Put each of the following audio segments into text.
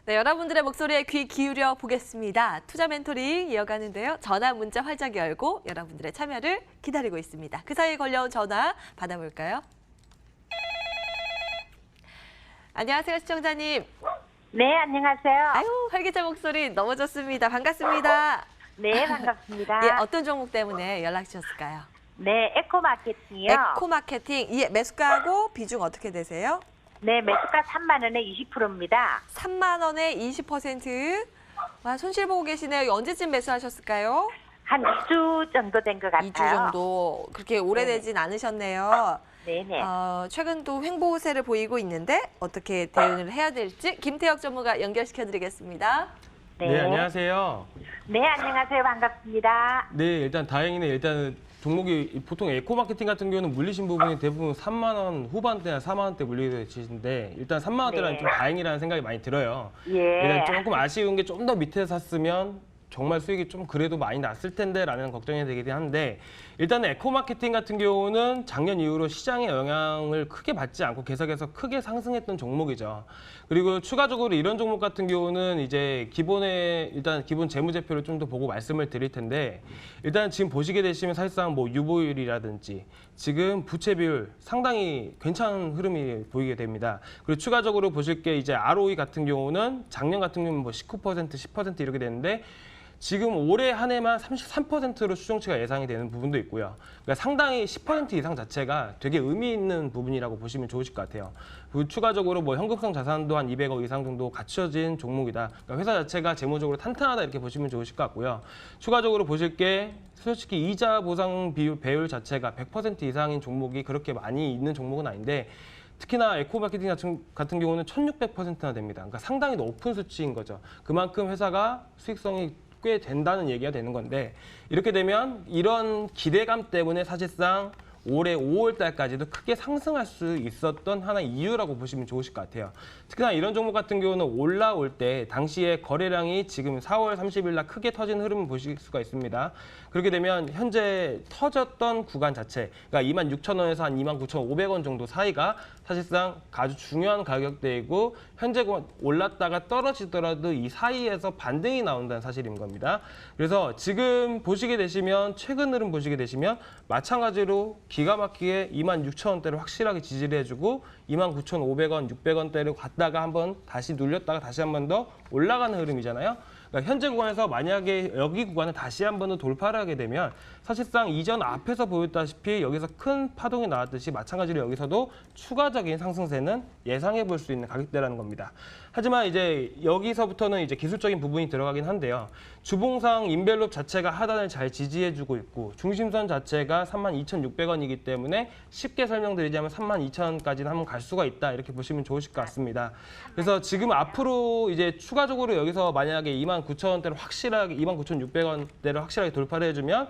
네, 여러분들의 목소리에 귀 기울여 보겠습니다. 투자 멘토링 이어가는데요. 전화 문자 활짝 열고 여러분들의 참여를 기다리고 있습니다. 그 사이에 걸려온 전화 받아볼까요? 안녕하세요, 시청자님. 네, 안녕하세요. 아유, 활기찬 목소리 너무 좋습니다. 반갑습니다. 네, 반갑습니다. 예, 어떤 종목 때문에 연락 주셨을까요? 네, 에코마케팅이요. 에코마케팅. 예, 매수가하고 비중 어떻게 되세요? 네, 매수가 3만 원에 20%입니다. 3만 원에 20%. 와, 손실 보고 계시네요. 언제쯤 매수하셨을까요? 한 2주 정도 된 것 같아요. 2주 정도. 그렇게 오래되진 않으셨네요. 네네. 최근 또 횡보세를 보이고 있는데 어떻게 대응을 해야 될지 김태혁 전무가 연결시켜드리겠습니다. 네, 안녕하세요. 네, 안녕하세요. 반갑습니다. 네, 일단 다행이네. 일단은 종목이 보통 에코마케팅 같은 경우는 물리신 부분이 대부분 3만 원 후반대나 4만 원대 물리게 되시는데 일단 3만 원대라는 네. 좀 다행이라는 생각이 많이 들어요. 예. 일단 조금 아쉬운 게 좀 더 밑에 샀으면 정말 수익이 좀 그래도 많이 났을 텐데라는 걱정이 되긴 한데 일단은 에코마케팅 같은 경우는 작년 이후로 시장의 영향을 크게 받지 않고 계속해서 크게 상승했던 종목이죠. 그리고 추가적으로 이런 종목 같은 경우는 이제 일단 기본 재무제표를 좀 더 보고 말씀을 드릴 텐데 일단 지금 보시게 되시면 사실상 뭐 유보율이라든지 지금 부채 비율 상당히 괜찮은 흐름이 보이게 됩니다. 그리고 추가적으로 보실 게 이제 ROE 같은 경우는 작년 같은 경우는 뭐 19%, 10% 이렇게 되는데 지금 올해 한 해만 33%로 추정치가 예상이 되는 부분도 있고요. 그러니까 상당히 10% 이상 자체가 되게 의미 있는 부분이라고 보시면 좋으실 것 같아요. 그리고 추가적으로 뭐 현금성 자산도 한 200억 이상 정도 갖춰진 종목이다. 그러니까 회사 자체가 재무적으로 탄탄하다 이렇게 보시면 좋으실 것 같고요. 추가적으로 보실 게 솔직히 이자 보상 비율 배율 자체가 100% 이상인 종목이 그렇게 많이 있는 종목은 아닌데 특히나 에코마케팅 같은 경우는 1600%나 됩니다. 그러니까 상당히 높은 수치인 거죠. 그만큼 회사가 수익성이 꽤 된다는 얘기가 되는 건데 이렇게 되면 이런 기대감 때문에 사실상 올해 5월 달까지도 크게 상승할 수 있었던 하나의 이유라고 보시면 좋으실 것 같아요. 특히나 이런 종목 같은 경우는 올라올 때 당시에 거래량이 지금 4월 30일 날 크게 터진 흐름을 보실 수가 있습니다. 그렇게 되면 현재 터졌던 구간 자체, 그러니까 26,000원에서 한 29,500원 정도 사이가 사실상 아주 중요한 가격대이고 현재 올랐다가 떨어지더라도 이 사이에서 반등이 나온다는 사실인 겁니다. 그래서 지금 보시게 되시면 최근 흐름 보시게 되시면 마찬가지로 기가 막히게 26,000원대를 확실하게 지지를 해주고 29,500원, 600원대를 갔다가 한번 다시 눌렸다가 다시 한 번 더 올라가는 흐름이잖아요. 그러니까 현재 구간에서 만약에 여기 구간을 다시 한 번 더 돌파를 하게 되면 사실상 이전 앞에서 보였다시피 여기서 큰 파동이 나왔듯이 마찬가지로 여기서도 추가적인 상승세는 예상해 볼 수 있는 가격대라는 겁니다. 하지만 이제 여기서부터는 이제 기술적인 부분이 들어가긴 한데요. 주봉상 인벨롭 자체가 하단을 잘 지지해주고 있고 중심선 자체가 32,600원이기 때문에 쉽게 설명드리자면 32,000원까지는 한번 갈 수가 있다 이렇게 보시면 좋으실 것 같습니다. 그래서 지금 앞으로 이제 추가적으로 여기서 만약에 29,000원대를 확실하게 29,600원대를 확실하게 돌파를 해주면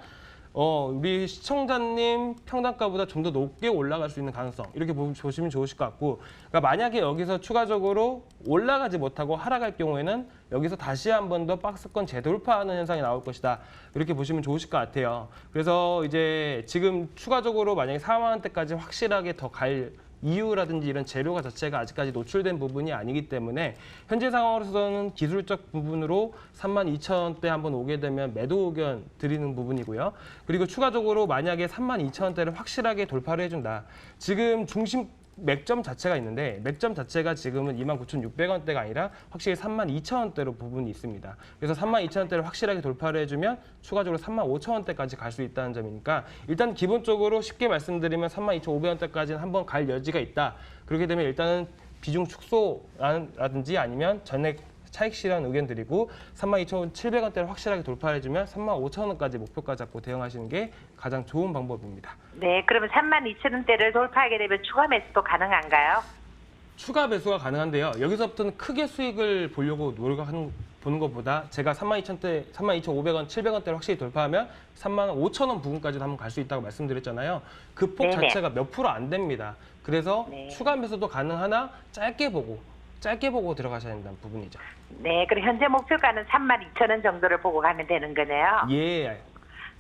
우리 시청자님 평단가보다 좀 더 높게 올라갈 수 있는 가능성 이렇게 보시면 좋으실 것 같고 그러니까 만약에 여기서 추가적으로 올라가지 못하고 하락할 경우에는 여기서 다시 한 번 더 박스권 재돌파하는 현상이 나올 것이다 이렇게 보시면 좋으실 것 같아요. 그래서 이제 지금 추가적으로 만약에 4만 원대까지 확실하게 더 갈 이유라든지 이런 재료가 자체가 아직까지 노출된 부분이 아니기 때문에 현재 상황으로서는 기술적 부분으로 32,000원대 한번 오게 되면 매도 의견 드리는 부분이고요. 그리고 추가적으로 만약에 32,000원대를 확실하게 돌파를 해준다. 지금 중심 맥점 자체가 있는데 맥점 자체가 지금은 29,600원대가 아니라 확실히 32,000원대로 부분이 있습니다. 그래서 32,000원대를 확실하게 돌파를 해주면 추가적으로 35,000원대까지 갈 수 있다는 점이니까 일단 기본적으로 쉽게 말씀드리면 32,500원대까지는 한번 갈 여지가 있다. 그렇게 되면 일단은 비중 축소라든지 아니면 전액 차익 실현 의견 드리고 32,700원대를 확실하게 돌파해주면 35,000원까지 목표가 잡고 대응하시는 게 가장 좋은 방법입니다. 네, 그러면 32,000원대를 돌파하게 되면 추가 매수도 가능한가요? 추가 매수가 가능한데요. 여기서부터는 크게 수익을 보려고 보는 것보다 제가 32,000원대, 32,500원, 700원대를 확실히 돌파하면 35,000원 부근까지도 한번 갈 수 있다고 말씀드렸잖아요. 그 폭 네네. 자체가 몇 프로 안 됩니다. 그래서 네. 추가 매수도 가능하나 짧게 보고 들어가셔야 된다는 부분이죠. 네, 그럼 현재 목표가는 32,000원 정도를 보고 가면 되는 거네요. 예.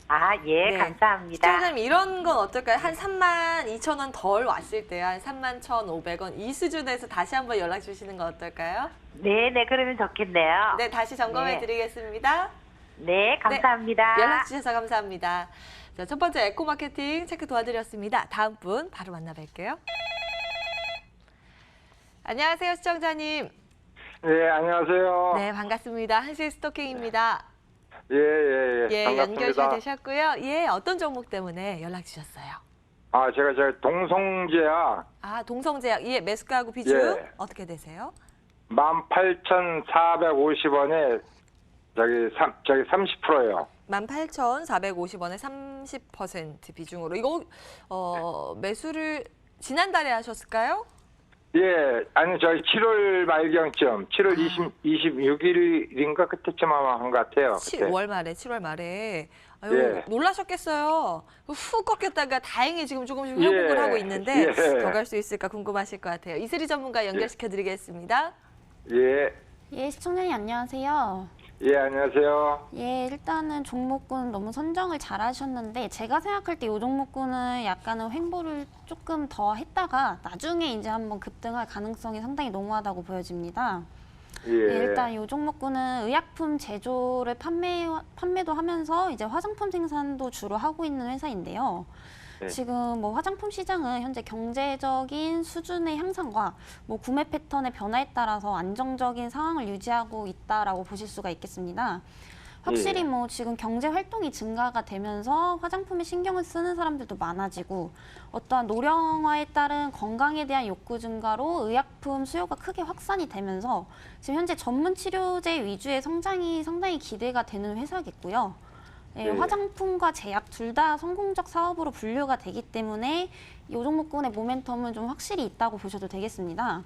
아, 예, 네. 감사합니다. 시청자님 이런 건 어떨까요? 한 32,000원 덜 왔을 때 한 31,500원 이 수준에서 다시 한번 연락 주시는 건 어떨까요? 네, 네, 그러면 좋겠네요. 네, 다시 점검해 네. 드리겠습니다. 네, 감사합니다. 연락 주셔서 감사합니다. 자, 첫 번째 에코 마케팅 체크 도와드렸습니다. 다음 분 바로 만나뵐게요. 안녕하세요, 시청자님. 네, 안녕하세요. 네, 반갑습니다. 한실 스토킹입니다. 예, 예, 예. 예, 반갑습니다. 연결 잘 되셨고요. 예, 어떤 종목 때문에 연락 주셨어요? 아, 제가 저 동성제약 아, 동성제약. 예, 매수가하고 비중 예. 어떻게 되세요? 18,450원에 저기 30%예요. 18,450원에 30% 비중으로. 이거 매수를 지난달에 하셨을까요? 예, 아니 저희 7월 말경쯤, 7월 26일인가 그때쯤 아마 한 것 같아요. 그때. 5월 말에, 7월 말에. 아유, 예. 놀라셨겠어요. 후 꺾였다가 다행히 지금 조금씩 회복을 예. 하고 있는데 예. 더 갈 수 있을까 궁금하실 것 같아요. 이슬이 전문가 연결시켜 드리겠습니다. 예, 예, 시청자님 안녕하세요. 예, 안녕하세요. 예, 일단은 종목군 너무 선정을 잘 하셨는데 제가 생각할 때 이 종목군은 약간은 횡보를 조금 더 했다가 나중에 이제 한번 급등할 가능성이 상당히 농후하다고 보여집니다. 예, 예, 일단 이 종목군은 의약품 제조를 판매도 하면서 이제 화장품 생산도 주로 하고 있는 회사인데요. 네. 지금 뭐 화장품 시장은 현재 경제적인 수준의 향상과 뭐 구매 패턴의 변화에 따라서 안정적인 상황을 유지하고 있다라고 보실 수가 있겠습니다. 확실히 예. 뭐 지금 경제 활동이 증가가 되면서 화장품에 신경을 쓰는 사람들도 많아지고 어떠한 노령화에 따른 건강에 대한 욕구 증가로 의약품 수요가 크게 확산이 되면서 지금 현재 전문 치료제 위주의 성장이 상당히 기대가 되는 회사겠고요. 예, 네. 화장품과 제약 둘 다 성공적 사업으로 분류가 되기 때문에 이 종목군의 모멘텀은 좀 확실히 있다고 보셔도 되겠습니다.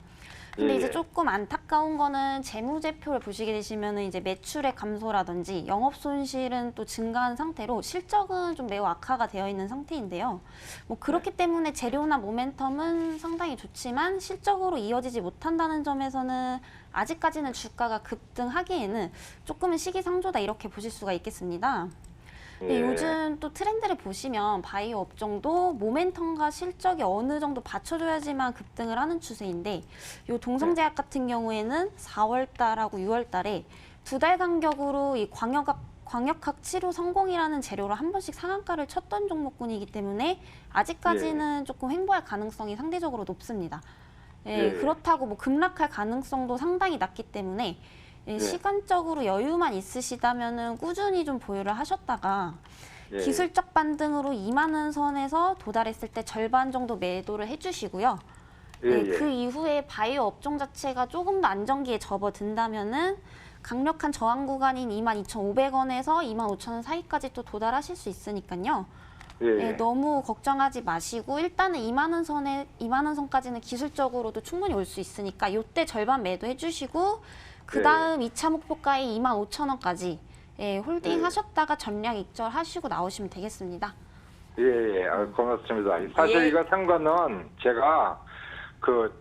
근데 예. 이제 조금 안타까운 거는 재무제표를 보시게 되시면은 이제 매출의 감소라든지 영업 손실은 또 증가한 상태로 실적은 좀 매우 악화가 되어 있는 상태인데요. 뭐 그렇기 때문에 재료나 모멘텀은 상당히 좋지만 실적으로 이어지지 못한다는 점에서는 아직까지는 주가가 급등하기에는 조금은 시기상조다 이렇게 보실 수가 있겠습니다. 네, 예. 요즘 또 트렌드를 보시면 바이오 업종도 모멘텀과 실적이 어느 정도 받쳐줘야지만 급등을 하는 추세인데 요 동성제약 같은 경우에는 4월 달하고 6월 달에 2달 간격으로 이 광역학 치료 성공이라는 재료로 한 번씩 상한가를 쳤던 종목군이기 때문에 아직까지는 조금 횡보할 가능성이 상대적으로 높습니다. 예, 예. 그렇다고 뭐 급락할 가능성도 상당히 낮기 때문에 예, 시간적으로 여유만 있으시다면은 꾸준히 좀 보유를 하셨다가 예. 기술적 반등으로 2만 원 선에서 도달했을 때 절반 정도 매도를 해주시고요. 예, 예, 예. 그 이후에 바이오 업종 자체가 조금 더 안정기에 접어든다면은 강력한 저항 구간인 22,500원에서 25,000원 사이까지 또 도달하실 수 있으니까요. 예, 예, 예. 너무 걱정하지 마시고 일단은 2만 원 선까지는 기술적으로도 충분히 올 수 있으니까 요때 절반 매도해 주시고 그 다음 2차 목표가의 25,000원까지 예, 홀딩 네. 하셨다가 전량 익절하시고 나오시면 되겠습니다. 예, 예, 고맙습니다. 사실 예. 이거 산 거는 제가 그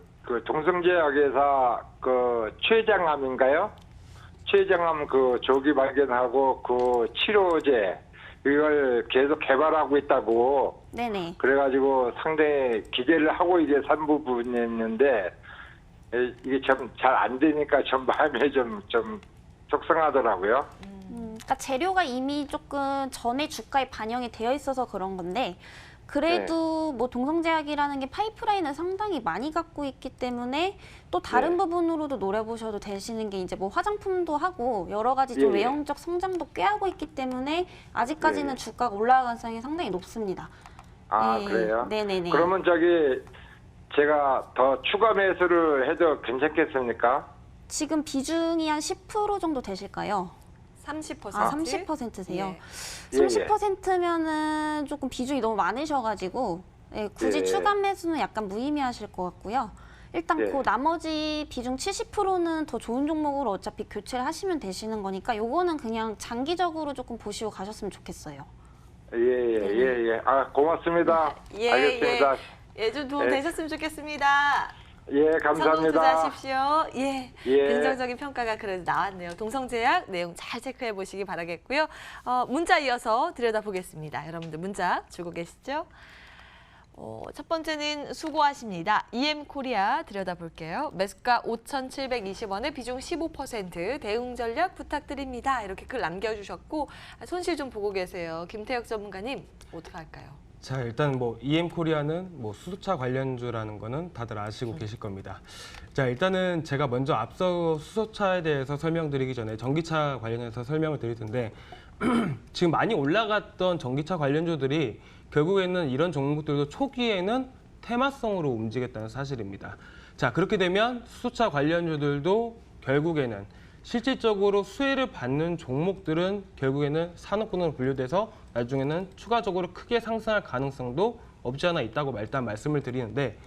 동성제약회사 그 췌장암인가요? 췌장암 그 조기 발견하고 그 치료제 이걸 계속 개발하고 있다고 네네. 그래가지고 상당히 기대를 하고 이제 산 부분이었는데 이게 좀 잘 안 되니까 좀 마음이 좀 속상하더라고요. 그러니까 재료가 이미 조금 전에 주가에 반영이 되어 있어서 그런 건데 그래도 뭐 동성제약이라는 게 파이프라인을 상당히 많이 갖고 있기 때문에 또 다른 네. 부분으로도 노려보셔도 되시는 게 이제 뭐 화장품도 하고 여러 가지 좀 예, 예. 외형적 성장도 꾀하고 있기 때문에 아직까지는 예. 주가가 올라갈 가능성이 상당히 높습니다. 아, 예. 그래요? 네네네. 그러면 제가 더 추가 매수를 해도 괜찮겠습니까? 지금 비중이 한 10% 정도 되실까요? 30%. 아, 30%세요? 예. 예, 예. 30%면은 조금 비중이 너무 많으셔가지고 예, 굳이 예. 추가 매수는 약간 무의미하실 것 같고요. 일단 예. 그 나머지 비중 70%는 더 좋은 종목으로 어차피 교체를 하시면 되시는 거니까 요거는 그냥 장기적으로 조금 보시고 가셨으면 좋겠어요. 예. 아, 고맙습니다. 예, 알겠습니다. 예, 좀 도움 예. 되셨으면 좋겠습니다. 예, 성공 감사합니다. 투자하십시오. 예, 예. 긍정적인 평가가 그래도 나왔네요. 동성제약 내용 잘 체크해 보시기 바라겠고요. 문자 이어서 들여다보겠습니다. 여러분들 문자 주고 계시죠? 첫 번째는 수고하십니다. EM코리아 들여다볼게요. 매수가 5,720원에 비중 15%, 대응 전략 부탁드립니다. 이렇게 글 남겨주셨고 손실 좀 보고 계세요. 김태혁 전문가님 어떻게 할까요? 자, 일단 뭐 EM코리아는 뭐 수소차 관련주라는 거는 다들 아시고 계실 겁니다. 자, 일단은 제가 먼저 앞서 수소차에 대해서 설명드리기 전에 전기차 관련해서 설명을 드릴 텐데 지금 많이 올라갔던 전기차 관련주들이 결국에는 이런 종목들도 초기에는 테마성으로 움직였다는 사실입니다. 자, 그렇게 되면 수소차 관련주들도 결국에는 실질적으로 수혜를 받는 종목들은 결국에는 산업군으로 분류돼서 나중에는 추가적으로 크게 상승할 가능성도 없지 않아 있다고 일단 말씀을 드리는데,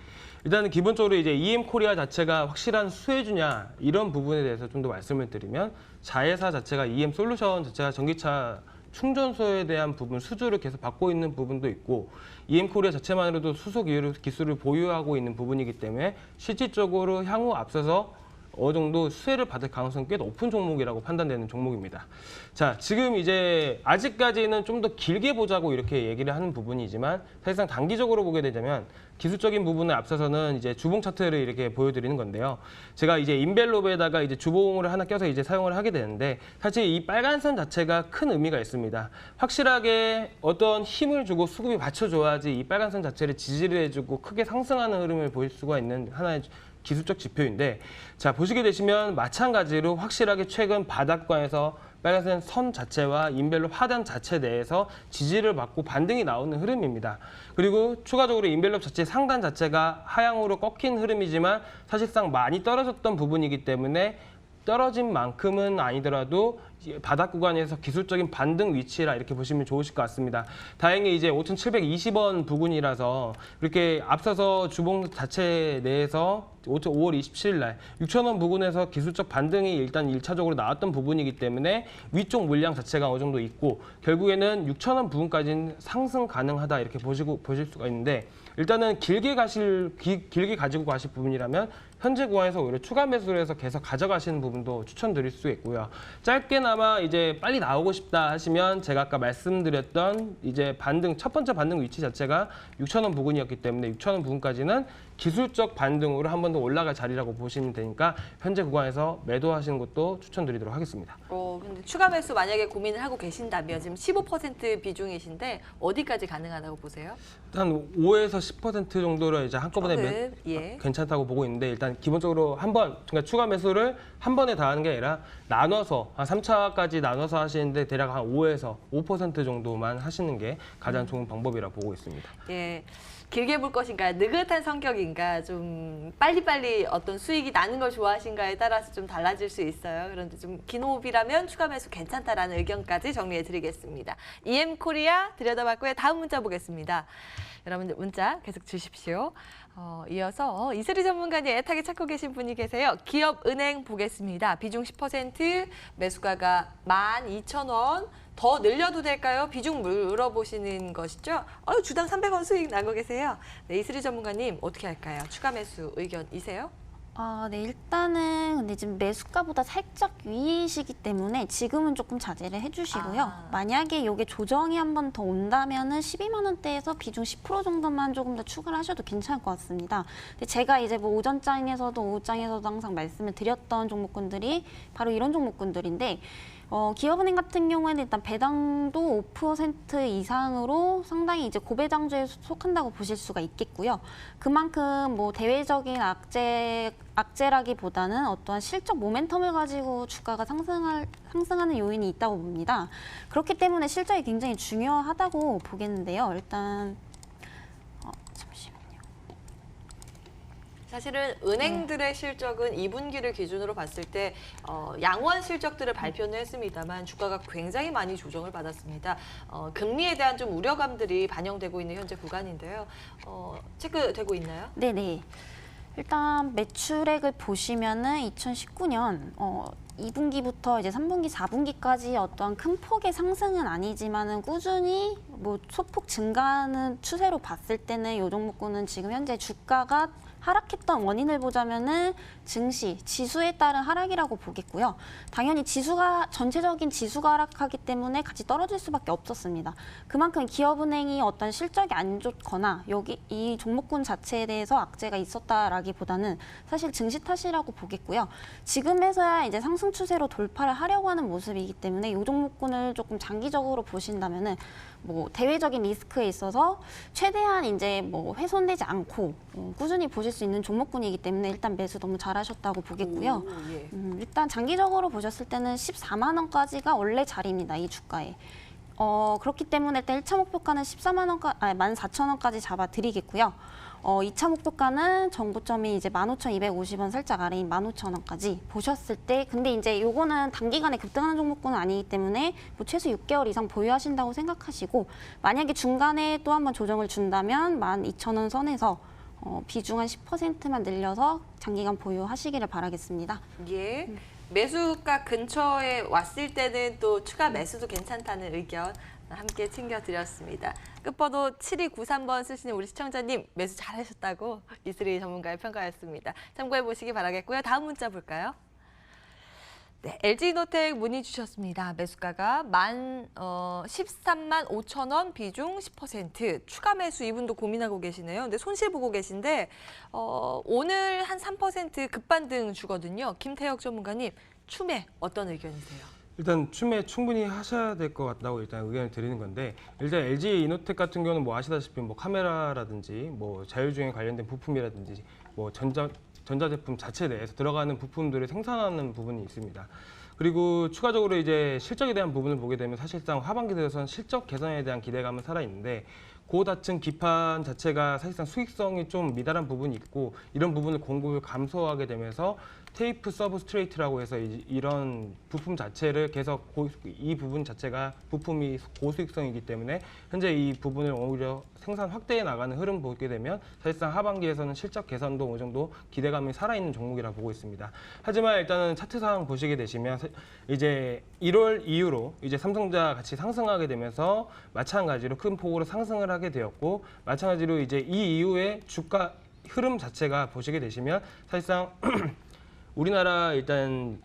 일단은 기본적으로 이제 EM코리아 자체가 확실한 수혜주냐 이런 부분에 대해서 좀 더 말씀을 드리면, 자회사 자체가 EM솔루션 자체가 전기차 충전소에 대한 부분 수주를 계속 받고 있는 부분도 있고, EM코리아 자체만으로도 수소 기술을 보유하고 있는 부분이기 때문에 실질적으로 향후 앞서서 어느 정도 수혜를 받을 가능성이 꽤 높은 종목이라고 판단되는 종목입니다. 자, 지금 이제 아직까지는 좀 더 길게 보자고 이렇게 얘기를 하는 부분이지만, 사실상 단기적으로 보게 되자면 기술적인 부분에 앞서서는 이제 주봉 차트를 이렇게 보여드리는 건데요. 제가 이제 인벨롭에다가 이제 주봉을 하나 껴서 이제 사용을 하게 되는데, 사실 이 빨간 선 자체가 큰 의미가 있습니다. 확실하게 어떤 힘을 주고 수급이 받쳐줘야지 이 빨간 선 자체를 지지를 해주고 크게 상승하는 흐름을 보일 수가 있는 하나의 기술적 지표인데, 자, 보시게 되시면 마찬가지로 확실하게 최근 바닥권에서 빨간색 선 자체와 인벨롭 하단 자체 내에서 지지를 받고 반등이 나오는 흐름입니다. 그리고 추가적으로 인벨롭 자체 상단 자체가 하향으로 꺾인 흐름이지만 사실상 많이 떨어졌던 부분이기 때문에 떨어진 만큼은 아니더라도 바닥 구간에서 기술적인 반등 위치라 이렇게 보시면 좋으실 것 같습니다. 다행히 이제 5,720원 부근이라서 이렇게 앞서서 주봉 자체 내에서 5월 27일 날 6,000원 부근에서 기술적 반등이 일단 1차적으로 나왔던 부분이기 때문에 위쪽 물량 자체가 어느 정도 있고, 결국에는 6,000원 부근까지는 상승 가능하다 이렇게 보실 수가 있는데, 일단은 길게 가지고 가실 부분이라면 현재 구간에서 오히려 추가 매수를 해서 계속 가져가시는 부분도 추천드릴 수 있고요. 짧게나마 이제 빨리 나오고 싶다 하시면 제가 아까 말씀드렸던 이제 첫 번째 반등 위치 자체가 6,000원 부근이었기 때문에 6,000원 부근까지는 기술적 반등으로 한 번 더 올라갈 자리라고 보시면 되니까 현재 구간에서 매도하시는 것도 추천드리도록 하겠습니다. 근데 추가 매수 만약에 고민을 하고 계신다면 지금 15% 비중이신데 어디까지 가능하다고 보세요? 한 5에서 10% 정도로 이제 한꺼번에 예. 괜찮다고 보고 있는데, 일단 기본적으로 그러니까 추가 매수를 한 번에 다 하는 게 아니라 나눠서 한 3차까지 나눠서 하시는데 대략 한 5에서 5% 정도만 하시는 게 가장 좋은 방법이라고 보고 있습니다. 예. 길게 볼 것인가, 느긋한 성격인가, 좀 빨리빨리 어떤 수익이 나는 걸 좋아하신가에 따라서 좀 달라질 수 있어요. 그런데 좀 긴 호흡이라면 추가 매수 괜찮다라는 의견까지 정리해 드리겠습니다. EM코리아 들여다봤고요. 다음 문자 보겠습니다. 여러분들 문자 계속 주십시오. 이어서 이슬이 전문가님 애타게 찾고 계신 분이 계세요. 기업은행 보겠습니다. 비중 10%, 매수가가 12,000원. 더 늘려도 될까요? 비중 물어보시는 것이죠. 주당 300원 수익 나고 계세요. 네, 이슬이 전문가님 어떻게 할까요? 추가 매수 의견이세요? 네, 일단은 근데 지금 매수가보다 살짝 위이시기 때문에 지금은 조금 자제를 해주시고요. 만약에 이게 조정이 한 번 더 온다면은 12만 원대에서 비중 10% 정도만 조금 더 추가를 하셔도 괜찮을 것 같습니다. 근데 제가 이제 뭐 오전장에서도 오후장에서도 항상 말씀을 드렸던 종목군들이 바로 이런 종목군들인데, 기업은행 같은 경우에는 일단 배당도 5% 이상으로 상당히 이제 고배당주에 속한다고 보실 수가 있겠고요. 그만큼 뭐 대외적인 악재라기보다는 어떠한 실적 모멘텀을 가지고 주가가 상승하는 요인이 있다고 봅니다. 그렇기 때문에 실적이 굉장히 중요하다고 보겠는데요. 일단 잠시만요. 사실은 은행들의 실적은 2분기를 기준으로 봤을 때 양호한 실적들을 발표는 했습니다만 주가가 굉장히 많이 조정을 받았습니다. 금리에 대한 좀 우려감들이 반영되고 있는 현재 구간인데요. 체크되고 있나요? 네네. 일단 매출액을 보시면은 2019년 2분기부터 이제 3분기, 4분기까지 어떠한 큰 폭의 상승은 아니지만은 꾸준히 뭐 소폭 증가하는 추세로 봤을 때는 이 종목군은 지금 현재 주가가 하락했던 원인을 보자면은 증시, 지수에 따른 하락이라고 보겠고요. 당연히 전체적인 지수가 하락하기 때문에 같이 떨어질 수밖에 없었습니다. 그만큼 기업은행이 어떤 실적이 안 좋거나 이 종목군 자체에 대해서 악재가 있었다라기보다는 사실 증시 탓이라고 보겠고요. 지금에서야 이제 상승 추세로 돌파를 하려고 하는 모습이기 때문에 이 종목군을 조금 장기적으로 보신다면은 뭐 대외적인 리스크에 있어서 최대한 이제 뭐 훼손되지 않고 꾸준히 보실 수 있는 종목군이기 때문에 일단 매수 너무 잘하셨다고 보겠고요. 예. 일단 장기적으로 보셨을 때는 14만 원까지가 원래 자리입니다. 이 주가에. 그렇기 때문에 일단 1차 목표가는 14,400원까지 잡아드리겠고요. 2차 목표가는 정고점이 이제 15,250원 살짝 아래인 15,000원까지 보셨을 때, 근데 이제 요거는 단기간에 급등하는 종목군은 아니기 때문에 뭐 최소 6개월 이상 보유하신다고 생각하시고, 만약에 중간에 또 한번 조정을 준다면 12,000원 선에서 비중 한 10%만 늘려서 장기간 보유하시기를 바라겠습니다. 예. 매수가 근처에 왔을 때는 또 추가 매수도 괜찮다는 의견 함께 챙겨드렸습니다. 끝번호 7293번 쓰시는 우리 시청자님, 매수 잘하셨다고 이슬이 전문가의 평가였습니다. 참고해 보시기 바라겠고요. 다음 문자 볼까요? 네, LG이노텍 문의 주셨습니다. 매수가가 13만 5천 원, 비중 10%. 추가 매수 이분도 고민하고 계시네요. 근데 손실 보고 계신데 오늘 한 3% 급반등 주거든요. 김태혁 전문가님, 추매 어떤 의견이세요? 일단 추매 충분히 하셔야 될 것 같다고 일단 의견을 드리는 건데, 일단 LG 이노텍 같은 경우는 뭐 아시다시피 뭐 카메라라든지 뭐 자율주행 관련된 부품이라든지 뭐 전자제품 자체 내에서 들어가는 부품들을 생산하는 부분이 있습니다. 그리고 추가적으로 이제 실적에 대한 부분을 보게 되면 사실상 하반기 들어서는 실적 개선에 대한 기대감은 살아있는데, 고다층 기판 자체가 사실상 수익성이 좀 미달한 부분이 있고, 이런 부분을 공급을 감소하게 되면서 테이프 서브스트레이트라고 해서 이런 부품 자체를 계속 이 부분 자체가 부품이 고수익성이기 때문에 현재 이 부분을 오히려 생산 확대해 나가는 흐름 보게 되면 사실상 하반기에서는 실적 개선도 어느 정도 기대감이 살아있는 종목이라 보고 있습니다. 하지만 일단은 차트 상황 보시게 되시면 이제 1월 이후로 이제 삼성전자 같이 상승하게 되면서 마찬가지로 큰 폭으로 상승을 하게 되었고, 마찬가지로 이제 이 이후에 주가 흐름 자체가 보시게 되시면 사실상 우리나라 일단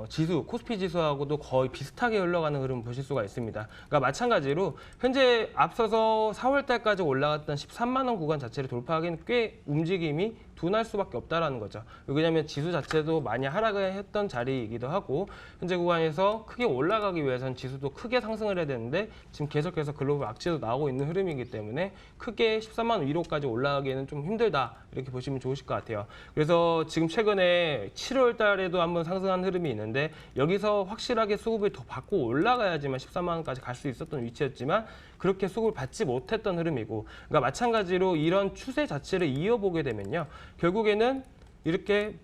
지수, 코스피 지수하고도 거의 비슷하게 흘러가는 흐름 보실 수가 있습니다. 그러니까 마찬가지로 현재 앞서서 4월 달까지 올라갔던 13만 원 구간 자체를 돌파하기는 꽤 움직임이 둔할 수밖에 없다라는 거죠. 왜냐하면 지수 자체도 많이 하락을 했던 자리이기도 하고, 현재 구간에서 크게 올라가기 위해서는 지수도 크게 상승을 해야 되는데 지금 계속해서 글로벌 악재도 나오고 있는 흐름이기 때문에 크게 13만 원 위로까지 올라가기에는 좀 힘들다, 이렇게 보시면 좋으실 것 같아요. 그래서 지금 최근에 7월 달에도 한번 상승한 흐름이 있는데, 여기서 확실하게 수급을 더 받고 올라가야지만 13만 원까지 갈 수 있었던 위치였지만 그렇게 수급을 받지 못했던 흐름이고, 그러니까 마찬가지로 이런 추세 자체를 이어보게 되면요, 결국에는 이렇게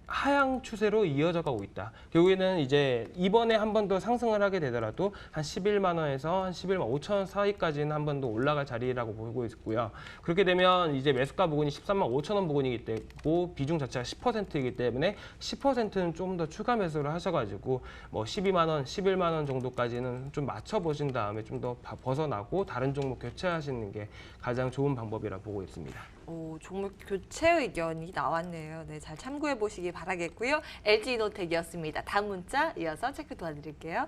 하향 추세로 이어져 가고 있다. 결국에는 이제 이번에 한 번 더 상승을 하게 되더라도 한 11만 원에서 한 11만 5천 원 사이까지는 한 번 더 올라갈 자리라고 보고 있고요. 그렇게 되면 이제 매수가 부분이 13만 5천 원 부분이기 때문에 비중 자체가 10%이기 때문에 10%는 좀 더 추가 매수를 하셔가지고 뭐 12만 원, 11만 원 정도까지는 좀 맞춰 보신 다음에 좀 더 벗어나고 다른 종목 교체하시는 게 가장 좋은 방법이라 보고 있습니다. 오, 종목 교체 의견이 나왔네요. 네, 잘 참고해 보시기 바라겠고요. LG이노텍이었습니다. 다음 문자 이어서 체크 도와드릴게요.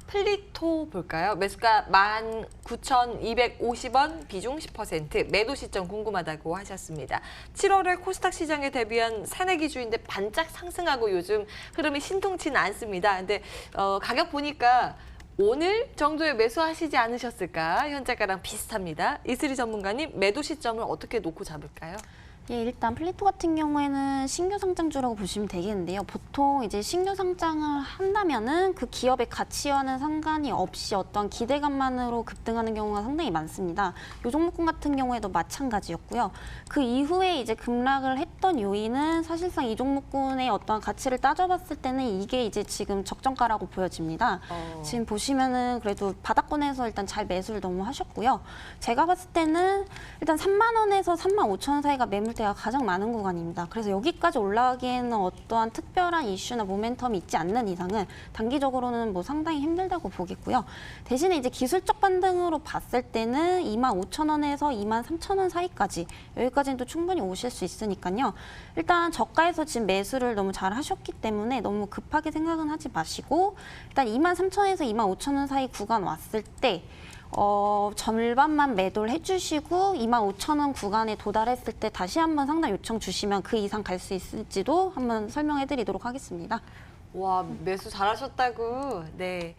플리토 볼까요? 매수가 19,250원, 비중 10%, 매도 시점 궁금하다고 하셨습니다. 7월에 코스닥 시장에 대비한 새내기주인데 반짝 상승하고 요즘 흐름이 신통치는 않습니다. 근데 가격 보니까 오늘 정도에 매수하시지 않으셨을까? 현재가랑 비슷합니다. 이슬이 전문가님, 매도 시점을 어떻게 놓고 잡을까요? 예, 일단 플리토 같은 경우에는 신규 상장주라고 보시면 되겠는데요. 보통 이제 신규 상장을 한다면은 그 기업의 가치와는 상관이 없이 어떤 기대감만으로 급등하는 경우가 상당히 많습니다. 요 종목군 같은 경우에도 마찬가지였고요. 그 이후에 이제 급락을 했던 했던 요인은 사실상 이 종목군의 어떤 가치를 따져봤을 때는 이게 이제 지금 적정가라고 보여집니다. 지금 보시면은 그래도 바닥권에서 일단 잘 매수를 너무 하셨고요. 제가 봤을 때는 일단 3만 원에서 3만 5천 원 사이가 매물대가 가장 많은 구간입니다. 그래서 여기까지 올라가기에는 어떠한 특별한 이슈나 모멘텀이 있지 않는 이상은 단기적으로는 뭐 상당히 힘들다고 보겠고요. 대신에 이제 기술적 반등으로 봤을 때는 2만 5천 원에서 2만 3천 원 사이까지 여기까지는 또 충분히 오실 수 있으니까요. 일단 저가에서 지금 매수를 너무 잘 하셨기 때문에 너무 급하게 생각은 하지 마시고 일단 2만 3천 원에서 2만 5천 원 사이 구간 왔을 때 절반만 매도를 해주시고 2만 5천 원 구간에 도달했을 때 다시 한번 상담 요청 주시면 그 이상 갈 수 있을지도 한번 설명해드리도록 하겠습니다. 와, 매수 잘하셨다고. 네.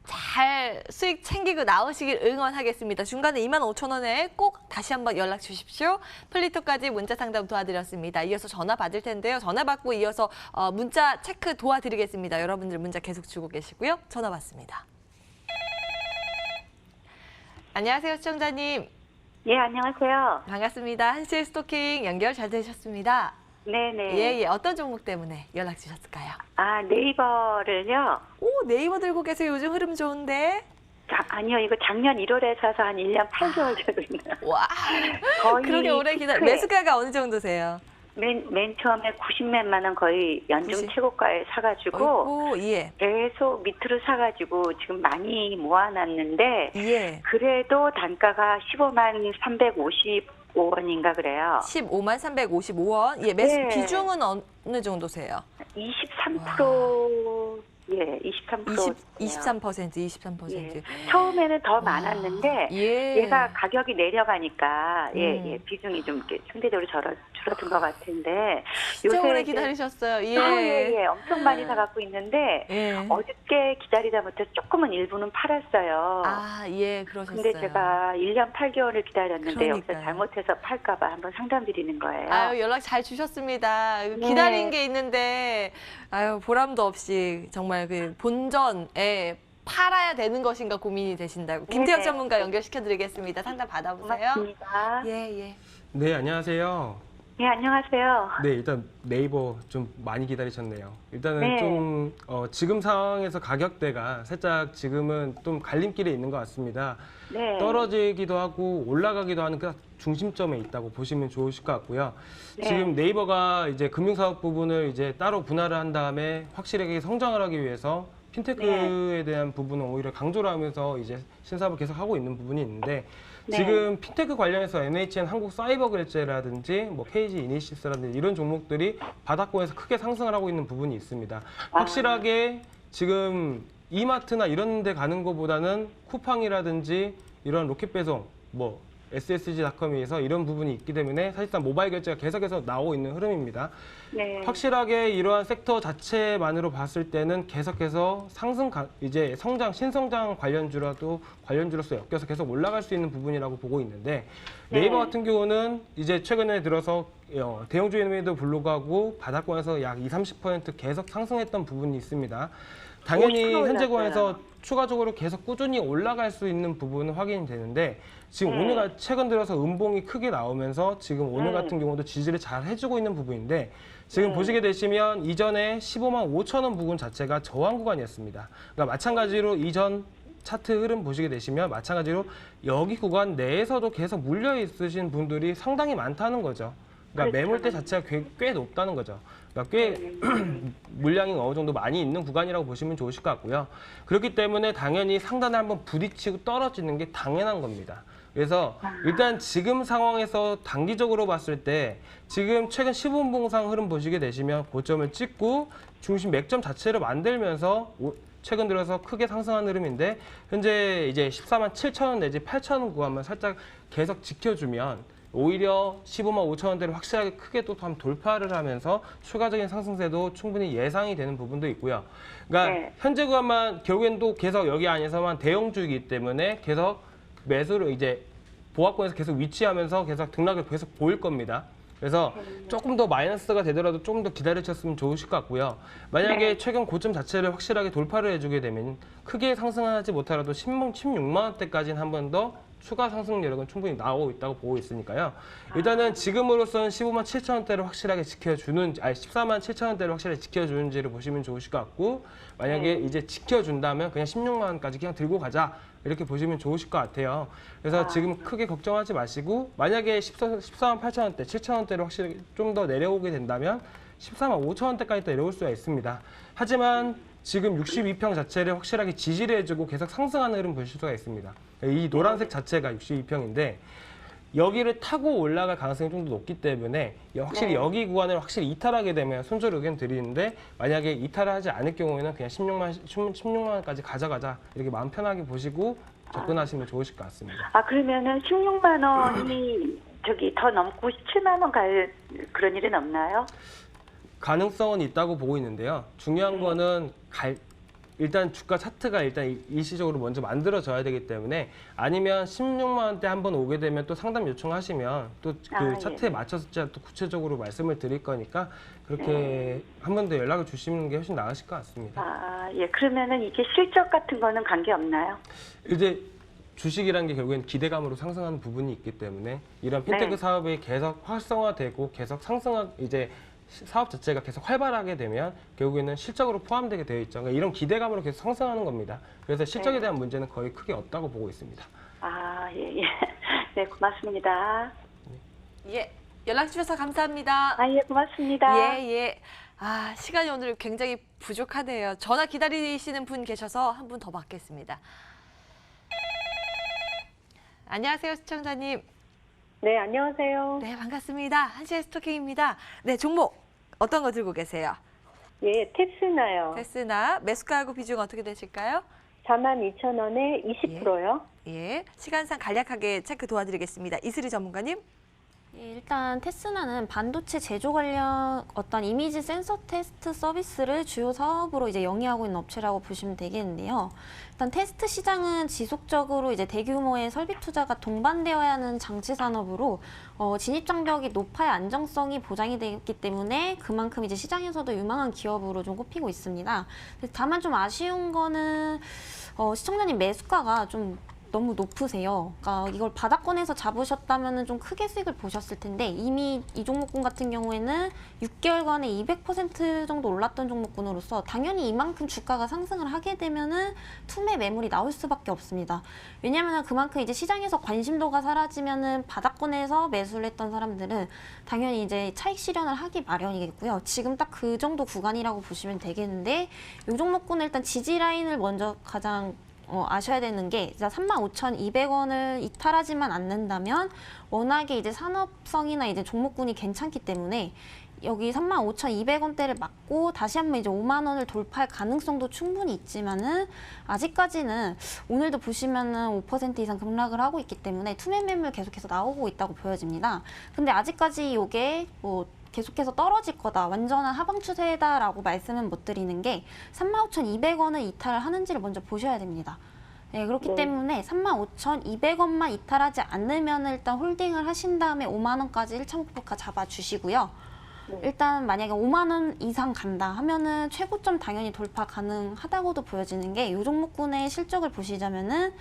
잘 수익 챙기고 나오시길 응원하겠습니다. 중간에 2만 5천 원에 꼭 다시 한번 연락 주십시오. 플리토까지 문자 상담 도와드렸습니다. 이어서 전화 받을 텐데요. 전화 받고 이어서 문자 체크 도와드리겠습니다. 여러분들 문자 계속 주고 계시고요. 전화 받습니다. 안녕하세요, 시청자님. 예, 안녕하세요. 반갑습니다. 한실 스토킹 연결 잘 되셨습니다. 네네. 예. 어떤 종목 때문에 연락 주셨을까요? 아, 네이버를요. 오, 네이버 들고 계세요. 요즘 흐름 좋은데. 아니요, 이거 작년 1월에 사서 한 1년 8개월 되거든요. 와, 거의 그렇게 오래 기다려. 피크에 매수가가 어느 정도세요? 맨 처음에 90몇만 원 거의 연중 90? 최고가에 사가지고 어이구, 예. 계속 밑으로 사가지고 지금 많이 모아놨는데 예. 그래도 단가가 15만 355원인가 그래요. 15만 355원. 예, 매수 네. 비중은 어느 정도세요? 23%. 예, 23%. 23%. 예. 처음에는 더 많았는데 예. 얘가 가격이 내려가니까 음. 비중이 좀 이렇게 상대적으로 줄어든 것 같은데 진짜 오래 이제- 기다리셨어요. 예, 엄청 많이 사갖고 있는데 예. 어저께 기다리다 못해 조금은 일부는 팔았어요. 아, 예, 그러셨어요. 근데 제가 1년 8개월을 기다렸는데 여기서 그러니까요. 잘못해서 팔까봐 한번 상담 드리는 거예요. 아유, 연락 잘 주셨습니다. 네. 기다린 게 있는데, 아유, 보람도 없이 정말 그 본전에 팔아야 되는 것인가 고민이 되신다고. 김태혁 네네. 전문가 연결시켜드리겠습니다. 상담 받아보세요. 고맙습니다. 예. 네, 안녕하세요. 네, 안녕하세요. 네, 일단 네이버 좀 많이 기다리셨네요. 일단은 네. 좀 지금 상황에서 가격대가 살짝 지금은 좀 갈림길에 있는 것 같습니다. 네. 떨어지기도 하고 올라가기도 하는 그 중심점에 있다고 보시면 좋으실 것 같고요. 네. 지금 네이버가 이제 금융사업 부분을 이제 따로 분할을 한 다음에 확실하게 성장을 하기 위해서 핀테크에 대한 부분은 오히려 강조를 하면서 이제 신사업을 계속 하고 있는 부분이 있는데 네. 지금 핀테크 관련해서 NHN 한국사이버결제라든지 뭐 KG 이니시스라든지 이런 종목들이 바닥권에서 크게 상승을 하고 있는 부분이 있습니다. 확실하게 지금 이마트나 이런 데 가는 것보다는 쿠팡이라든지 이런 로켓배송 뭐 SSG닷컴에서 이런 부분이 있기 때문에 사실상 모바일 결제가 계속해서 나오고 있는 흐름입니다. 네. 확실하게 이러한 섹터 자체만으로 봤을 때는 계속해서 이제 신성장 관련주로서 엮여서 계속 올라갈 수 있는 부분이라고 보고 있는데 네이버 같은 경우는 이제 최근에 들어서 대형주임에도 불구하고 바닥권에서 약 20-30% 계속 상승했던 부분이 있습니다. 당연히 50% 현재 올랐어요. 구간에서 추가적으로 계속 꾸준히 올라갈 수 있는 부분은 확인이 되는데 지금 네. 오늘 최근 들어서 음봉이 크게 나오면서 지금 오늘 같은 경우도 지지를 잘 해주고 있는 부분인데 지금 보시게 되시면 이전에 15만 5천 원 부분 자체가 저항 구간이었습니다. 그러니까 마찬가지로 이전 차트 흐름 보시게 되시면 마찬가지로 여기 구간 내에서도 계속 물려 있으신 분들이 상당히 많다는 거죠. 그러니까 그렇죠. 매물대 자체가 꽤 높다는 거죠. 그러니까 꽤 물량이 어느 정도 많이 있는 구간이라고 보시면 좋으실 것 같고요. 그렇기 때문에 당연히 상단에 한번 부딪히고 떨어지는 게 당연한 겁니다. 그래서 일단 지금 상황에서 단기적으로 봤을 때 지금 최근 10분봉상 흐름 보시게 되시면 고점을 찍고 중심 맥점 자체를 만들면서 최근 들어서 크게 상승한 흐름인데 현재 이제 14만 7천 원 내지 8천 원 구간만 살짝 계속 지켜주면 오히려 15만 5천 원대를 확실하게 크게 또 한번 돌파를 하면서 추가적인 상승세도 충분히 예상이 되는 부분도 있고요. 그러니까 네. 현재 구간만 결국엔 또 계속 여기 안에서만 대형주이기 때문에 계속 매수를 이제 보합권에서 계속 위치하면서 계속 등락을 계속 보일 겁니다. 그래서 조금 더 마이너스가 되더라도 조금 더 기다리셨으면 좋으실 것 같고요. 만약에 네. 최근 고점 자체를 확실하게 돌파를 해주게 되면 크게 상승하지 못하더라도 16만 원대까지는 한 번 더 추가 상승 여력은 충분히 나오고 있다고 보고 있으니까요. 일단은 지금으로서는 15만 7천 원대를 확실하게 지켜주는, 14만 7천 원대를 확실하게 지켜주는지를 보시면 좋으실 것 같고, 만약에 이제 지켜준다면 그냥 16만 원까지 그냥 들고 가자, 이렇게 보시면 좋으실 것 같아요. 그래서 지금 크게 걱정하지 마시고, 만약에 14만 8천 원대, 7천 원대로 확실히 좀 더 내려오게 된다면 14만 5천 원대까지 또 내려올 수가 있습니다. 하지만 지금 62평 자체를 확실하게 지지를 해주고 계속 상승하는 흐름 보실 수가 있습니다. 이 노란색 자체가 62평인데 여기를 타고 올라갈 가능성이 좀 더 높기 때문에 확실히 여기 구간을 확실히 이탈하게 되면 손절 의견 드리는데, 만약에 이탈을 하지 않을 경우에는 그냥 16만 원까지 가져가자, 이렇게 마음 편하게 보시고 접근하시면 좋으실 것 같습니다. 그러면은 16만 원이 더 넘고 17만 원 갈 그런 일은 없나요? 가능성은 있다고 보고 있는데요. 중요한 거는 일단 주가 차트가 일단 일시적으로 먼저 만들어져야 되기 때문에, 아니면 16만 원대 한번 오게 되면 또 상담 요청하시면 또 그 차트에 맞춰서 또 구체적으로 말씀을 드릴 거니까 그렇게 한 번 더 연락을 주시는 게 훨씬 나으실 것 같습니다. 예. 그러면은 이게 실적 같은 거는 관계 없나요? 이제 주식이라는 게 결국엔 기대감으로 상승하는 부분이 있기 때문에 이런 핀테크 사업이 계속 활성화되고 계속 이제 사업 자체가 계속 활발하게 되면 결국에는 실적으로 포함되게 되어 있죠. 그러니까 이런 기대감으로 계속 상승하는 겁니다. 그래서 실적에 대한 문제는 거의 크게 없다고 보고 있습니다. 예. 네, 고맙습니다. 예, 연락 주셔서 감사합니다. 예, 고맙습니다. 예. 시간이 오늘 굉장히 부족하네요. 전화 기다리시는 분 계셔서 한 분 더 받겠습니다. 안녕하세요, 시청자님. 네, 안녕하세요. 네, 반갑습니다. 한시의 스토킹입니다. 네, 종목 어떤 거 들고 계세요? 예, 테스나요. 테스나 매수가하고 비중 어떻게 되실까요? 42,000원에 20%요. 예, 시간상 간략하게 체크 도와드리겠습니다. 이슬이 전문가님. 예, 일단 테스나는 반도체 제조 관련 어떤 이미지 센서 테스트 서비스를 주요 사업으로 이제 영위하고 있는 업체라고 보시면 되겠는데요. 일단 테스트 시장은 지속적으로 이제 대규모의 설비 투자가 동반되어야 하는 장치 산업으로 진입 장벽이 높아야 안정성이 보장이 되기 때문에 그만큼 이제 시장에서도 유망한 기업으로 좀 꼽히고 있습니다. 다만 좀 아쉬운 거는 시청자님 매수가가 좀 너무 높으세요. 그러니까 이걸 바닥권에서 잡으셨다면 좀 크게 수익을 보셨을 텐데, 이미 이 종목군 같은 경우에는 6개월간에 200% 정도 올랐던 종목군으로서 당연히 이만큼 주가가 상승을 하게 되면은 투매 매물이 나올 수밖에 없습니다. 왜냐하면 그만큼 이제 시장에서 관심도가 사라지면은 바닥권에서 매수를 했던 사람들은 당연히 이제 차익 실현을 하기 마련이겠고요. 지금 딱 그 정도 구간이라고 보시면 되겠는데, 이 종목군은 일단 지지 라인을 먼저 가장 아셔야 되는 게 35,200원을 이탈하지만 않는다면 워낙에 이제 산업성이나 이제 종목군이 괜찮기 때문에 여기 35,200원대를 맞고 다시 한번 이제 5만 원을 돌파할 가능성도 충분히 있지만은 아직까지는 오늘도 보시면은 5% 이상 급락을 하고 있기 때문에 투매 매물 계속해서 나오고 있다고 보여집니다. 근데 아직까지 이게 계속해서 떨어질 거다, 완전한 하방 추세다라고 말씀은 못 드리는 게 35,200원을 이탈을 하는지를 먼저 보셔야 됩니다. 네, 그렇기 때문에 35,200원만 이탈하지 않으면 일단 홀딩을 하신 다음에 5만 원까지 1.5% 잡아주시고요. 일단 만약에 5만 원 이상 간다 하면은 최고점 당연히 돌파 가능하다고도 보여지는 게, 이 종목군의 실적을 보시자면은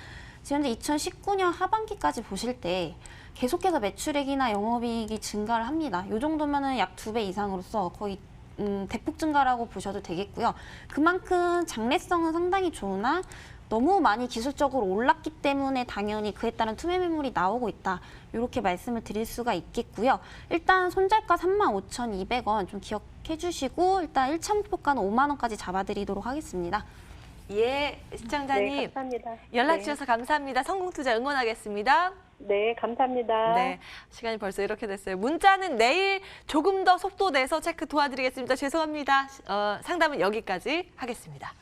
지금 현재 2019년 하반기까지 보실 때 계속해서 매출액이나 영업이익이 증가를 합니다. 이 정도면은 약 2배 이상으로서 거의 대폭 증가라고 보셔도 되겠고요. 그만큼 장래성은 상당히 좋으나 너무 많이 기술적으로 올랐기 때문에 당연히 그에 따른 투매 매물이 나오고 있다, 이렇게 말씀을 드릴 수가 있겠고요. 일단 손절가 35,200원 좀 기억해 주시고 일단 1.5%가는 5만 원까지 잡아드리도록 하겠습니다. 예, 시청자님. 네, 감사합니다. 연락 네. 주셔서 감사합니다. 성공투자 응원하겠습니다. 네, 감사합니다. 네, 시간이 벌써 이렇게 됐어요. 문자는 내일 조금 더 속도 내서 체크 도와드리겠습니다. 죄송합니다. 상담은 여기까지 하겠습니다.